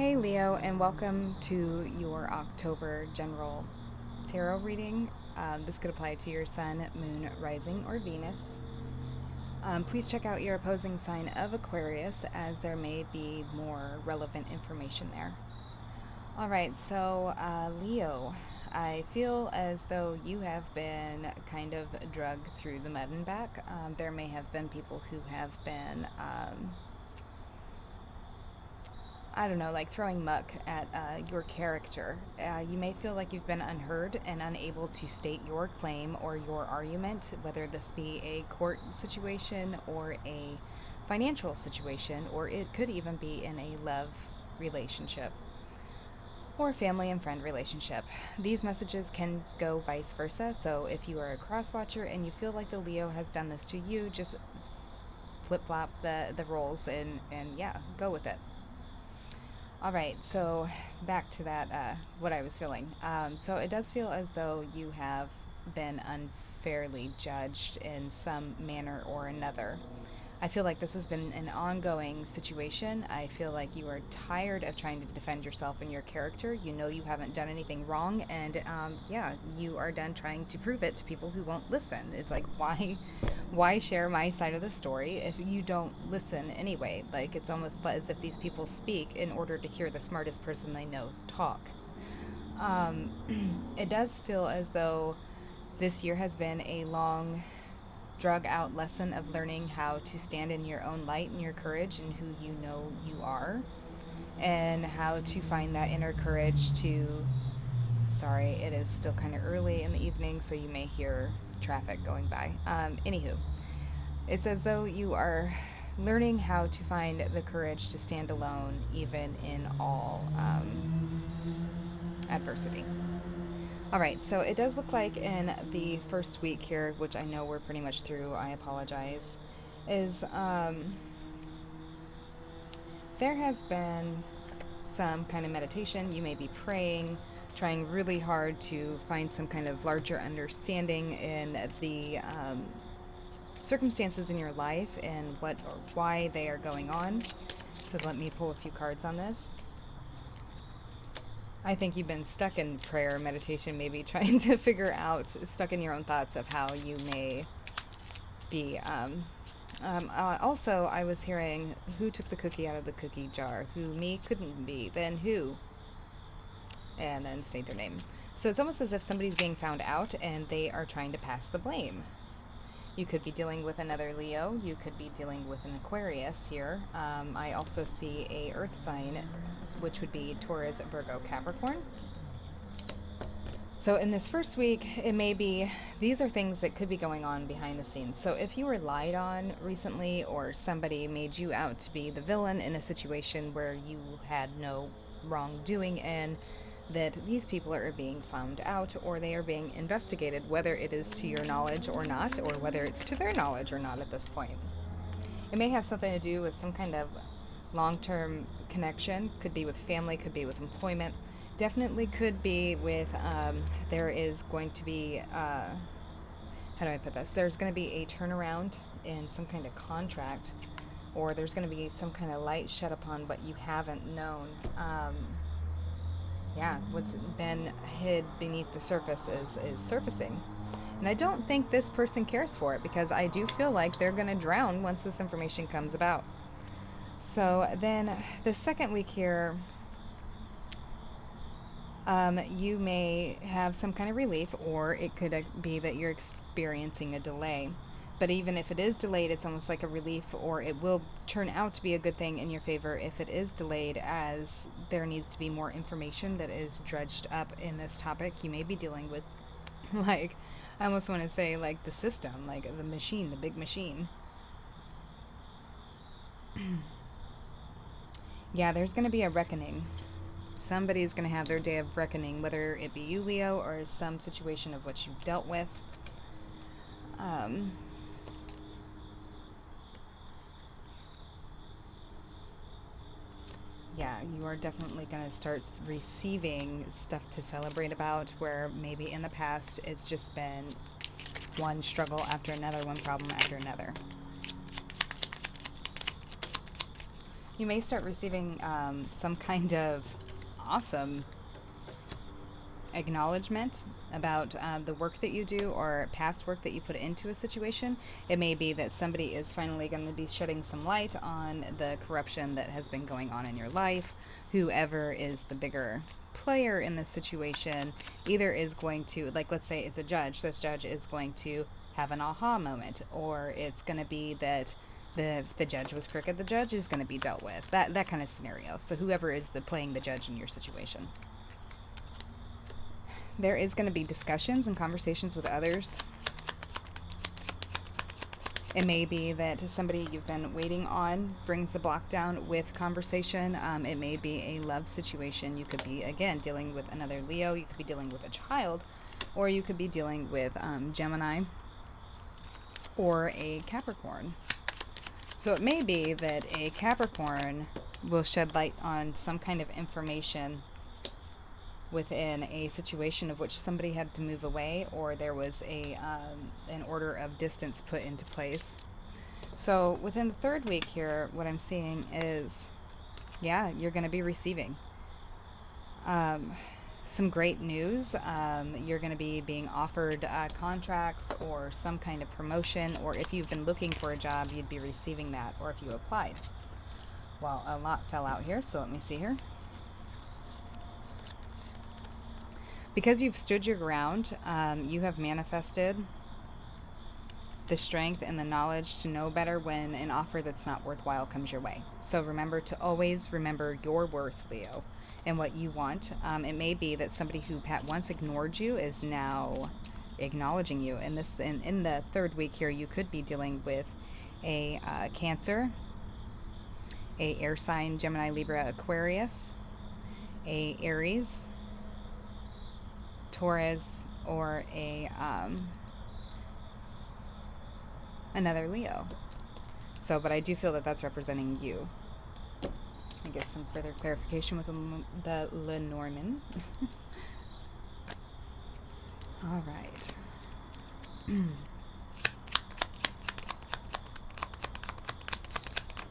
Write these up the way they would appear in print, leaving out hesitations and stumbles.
Hey Leo, and welcome to your October general tarot reading. This could apply to your Sun, Moon, Rising, or Venus. Please check out your opposing sign of Aquarius, as there may be more relevant information there. Alright, so Leo, I feel as though you have been kind of dragged through the mud and back. There may have been people who have been I don't know, like throwing muck at your character. You may feel like you've been unheard and unable to state your claim or your argument, whether this be a court situation or a financial situation, or it could even be in a love relationship or family and friend relationship. These messages can go vice versa, so if you are a cross watcher and you feel like the Leo has done this to you, just flip-flop the roles and yeah, go with it. All right, so back to that, what I was feeling. So it does feel as though you have been unfairly judged in some manner or another. I feel like this has been an ongoing situation. I feel like you are tired of trying to defend yourself and your character. You know you haven't done anything wrong, and yeah, you are done trying to prove it to people who won't listen. It's like, why share my side of the story if you don't listen anyway? Like, it's almost as if these people speak in order to hear the smartest person they know talk. It does feel as though this year has been a long drug out lesson of learning how to stand in your own light and your courage and who you know you are, and how to find that inner courage to, sorry, it is still kind of early in the evening, so you may hear traffic going by. Anywho, it's as though you are learning how to find the courage to stand alone even in all adversity. All right, so it does look like in the first week here, which I know we're pretty much through, I apologize, is there has been some kind of meditation. You may be praying, trying really hard to find some kind of larger understanding in the circumstances in your life and what or why they are going on. So let me pull a few cards on this. I think you've been stuck in prayer, meditation, maybe trying to figure out, stuck in your own thoughts of how you may be. Also, I was hearing, who took the cookie out of the cookie jar? Who, me, couldn't be. Then who? And then state their name. So it's almost as if somebody's being found out and they are trying to pass the blame. You could be dealing with another Leo. You could be dealing with an Aquarius here. I also see a earth sign, which would be Taurus, Virgo, Capricorn. So in this first week, it may be, these are things that could be going on behind the scenes. So if you were lied on recently, or somebody made you out to be the villain in a situation where you had no wrongdoing in, that these people are being found out, or they are being investigated, whether it is to your knowledge or not, or whether it's to their knowledge or not at this point. It may have something to do with some kind of long-term connection. Could be with family, could be with employment. Definitely could be with, there is going to be, how do I put this? There's going to be a turnaround in some kind of contract, or there's going to be some kind of light shed upon what you haven't known. Yeah, what's been hid beneath the surface is surfacing. And I don't think this person cares for it, because I do feel like they're going to drown once this information comes about. So then the second week here, you may have some kind of relief, or it could be that you're experiencing a delay. But even if it is delayed, it's almost like a relief, or it will turn out to be a good thing in your favor if it is delayed, as there needs to be more information that is dredged up in this topic. You may be dealing with, like, I almost want to say, like, the system, like the machine, the big machine. Yeah, there's going to be a reckoning. Somebody's going to have their day of reckoning, whether it be you, Leo, or some situation of what you've dealt with. Yeah, you are definitely going to start receiving stuff to celebrate about, where maybe in the past it's just been one struggle after another, one problem after another. You may start receiving some kind of awesome acknowledgement about the work that you do or past work that you put into a situation. It may be that somebody is finally going to be shedding some light on the corruption that has been going on in your life. Whoever is the bigger player in this situation either is going to, like, let's say it's a judge. This judge is going to have an aha moment, or it's going to be that the judge was crooked, the judge is going to be dealt with. That kind of scenario. So whoever is playing the judge in your situation. There is going to be discussions and conversations with others. It may be that somebody you've been waiting on brings the block down with conversation. It may be a love situation. You could be, again, dealing with another Leo. You could be dealing with a child. Or you could be dealing with Gemini or a Capricorn. So it may be that a Capricorn will shed light on some kind of information within a situation of which somebody had to move away, or there was an order of distance put into place. So within the third week here, what I'm seeing is, yeah, you're going to be receiving some great news. You're going to be being offered contracts or some kind of promotion, or if you've been looking for a job, you'd be receiving that, or if you applied. Well, a lot fell out here, so let me see here. Because you've stood your ground, you have manifested the strength and the knowledge to know better when an offer that's not worthwhile comes your way. So remember to always remember your worth, Leo, and what you want. It may be that somebody who once ignored you is now acknowledging you. And this, in the third week here, you could be dealing with a Cancer, a air sign, Gemini, Libra, Aquarius, a Aries, Taurus, or a another Leo. So, but I do feel that that's representing you. I get some further clarification with the Lenormand. All right.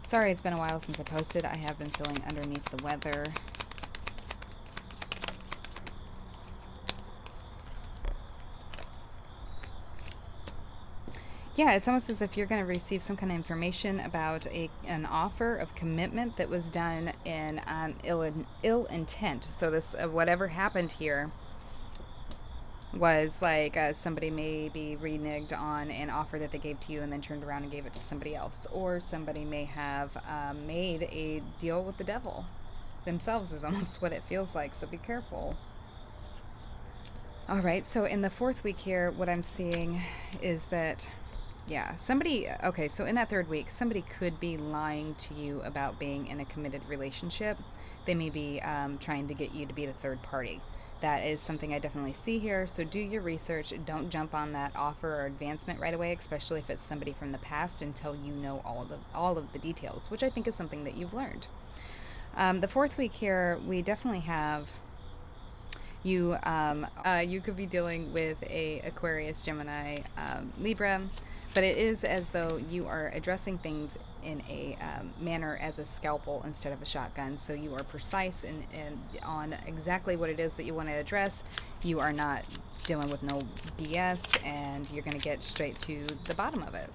Sorry, it's been a while since I posted. I have been feeling underneath the weather. Yeah, it's almost as if you're going to receive some kind of information about an offer of commitment that was done in ill intent. So this, whatever happened here was like somebody may be reneged on an offer that they gave to you and then turned around and gave it to somebody else. Or somebody may have made a deal with the devil themselves is almost what it feels like. So be careful. All right, so in the fourth week here, what I'm seeing is that, yeah, somebody, okay, so in that third week, somebody could be lying to you about being in a committed relationship. They may be trying to get you to be the third party. That is something I definitely see here. So do your research. Don't jump on that offer or advancement right away, especially if it's somebody from the past, until you know all of the details, which I think is something that you've learned. The fourth week here, we definitely have you. You could be dealing with a Aquarius, Gemini, Libra. But it is as though you are addressing things in a manner as a scalpel instead of a shotgun. So you are precise and on exactly what it is that you want to address. You are not dealing with no BS, and you're going to get straight to the bottom of it.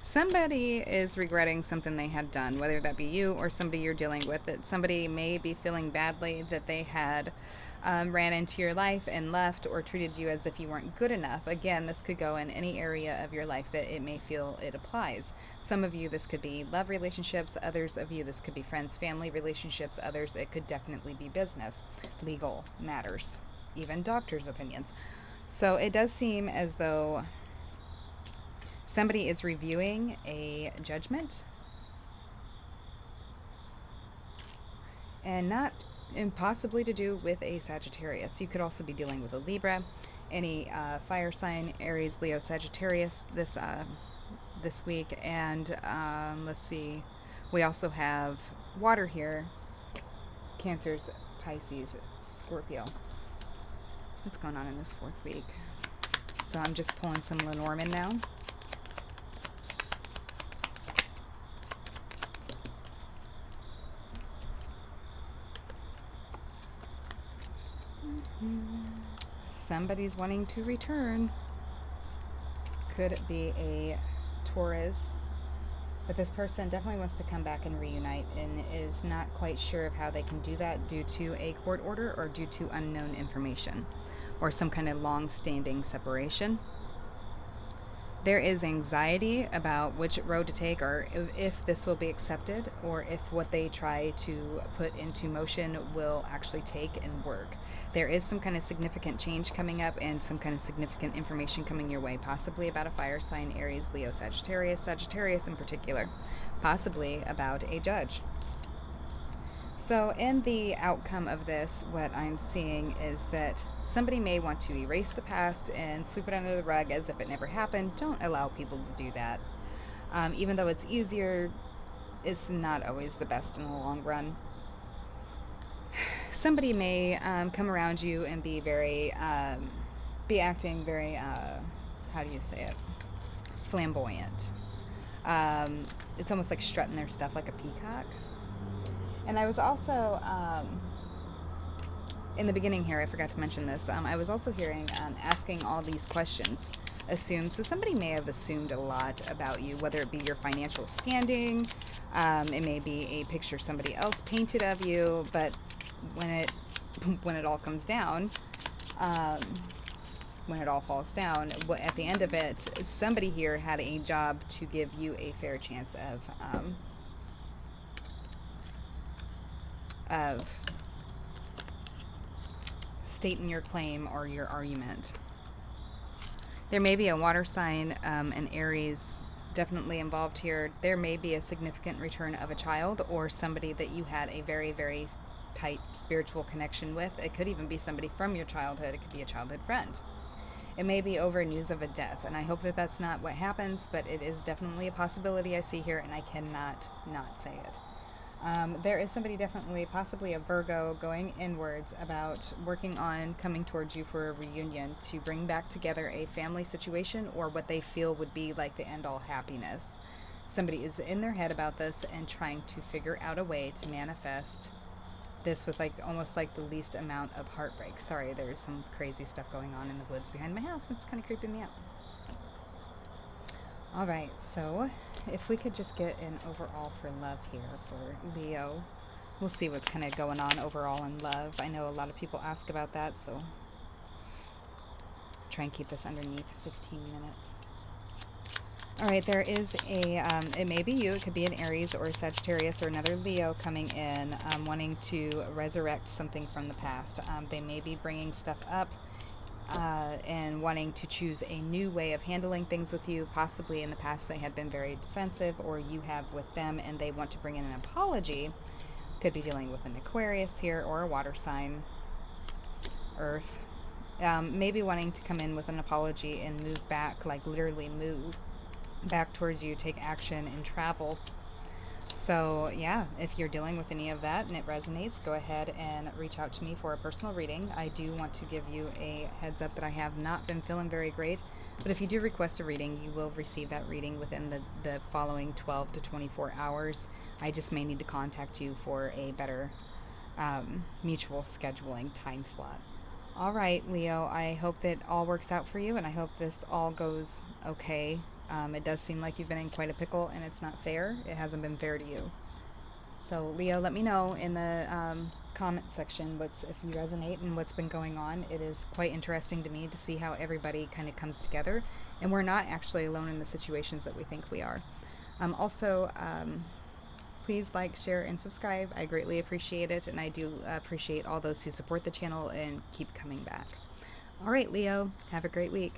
Somebody is regretting something they had done, whether that be you or somebody you're dealing with. That somebody may be feeling badly that they had ran into your life and left, or treated you as if you weren't good enough. Again, this could go in any area of your life that it may feel it applies. Some of you, this could be love relationships. Others of you, this could be friends, family relationships. Others, it could definitely be business, legal matters, even doctors' opinions. So it does seem as though somebody is reviewing a judgment and not impossibly to do with a Sagittarius. You could also be dealing with a Libra, any fire sign, Aries, Leo, Sagittarius this week. And let's see, we also have water here, Cancers, Pisces, Scorpio. What's going on in this fourth week? So I'm just pulling some Lenormand now. somebody's wanting to return. Could be a Taurus. But this person definitely wants to come back and reunite and is not quite sure of how they can do that due to a court order or due to unknown information or some kind of long-standing separation. There is anxiety about which road to take, or if this will be accepted, or if what they try to put into motion will actually take and work. There is some kind of significant change coming up and some kind of significant information coming your way, possibly about a fire sign, Aries, Leo, Sagittarius in particular, possibly about a judge. So in the outcome of this, what I'm seeing is that somebody may want to erase the past and sweep it under the rug as if it never happened. Don't allow people to do that. Even though it's easier, it's not always the best in the long run. Somebody may come around you and be acting very, how do you say it? Flamboyant. It's almost like strutting their stuff like a peacock. And I was also, in the beginning here, I forgot to mention this, I was also hearing asking all these questions. So somebody may have assumed a lot about you, whether it be your financial standing, it may be a picture somebody else painted of you, but when it all comes down, when it all falls down, at the end of it, somebody here had a job to give you a fair chance of stating your claim or your argument. There may be a water sign, an Aries definitely involved here. There may be a significant return of a child or somebody that you had a very, very tight spiritual connection with. It could even be somebody from your childhood. It could be a childhood friend. It may be over news of a death, and I hope that that's not what happens, but it is definitely a possibility I see here, and I cannot not say it. There is somebody definitely, possibly a Virgo, going inwards about working on coming towards you for a reunion to bring back together a family situation or what they feel would be like the end-all happiness. Somebody is in their head about this and trying to figure out a way to manifest this with almost like the least amount of heartbreak. Sorry, there's some crazy stuff going on in the woods behind my house. It's kind of creeping me out. All right, so if we could just get an overall for love here for Leo. We'll see what's kind of going on overall in love. I know a lot of people ask about that, so try and keep this underneath 15 minutes. All right, there is it may be you, it could be an Aries or a Sagittarius or another Leo coming in, wanting to resurrect something from the past. They may be bringing stuff up and wanting to choose a new way of handling things with you. Possibly in the past they had been very defensive, or you have with them, and they want to bring in an apology. Could be dealing with an Aquarius here or a water sign, Earth. Maybe wanting to come in with an apology and move back, like literally move back towards you, take action and travel. So yeah, if you're dealing with any of that and it resonates, go ahead and reach out to me for a personal reading. I do want to give you a heads up that I have not been feeling very great, but if you do request a reading, you will receive that reading within the following 12 to 24 hours. I just may need to contact you for a better mutual scheduling time slot. All right, Leo, I hope that all works out for you, and I hope this all goes okay. It does seem like you've been in quite a pickle, and it's not fair. It hasn't been fair to you. So, Leo, let me know in the comment section if you resonate and what's been going on. It is quite interesting to me to see how everybody kind of comes together, and we're not actually alone in the situations that we think we are. Also, please like, share, and subscribe. I greatly appreciate it, and I do appreciate all those who support the channel and keep coming back. All right, Leo, have a great week.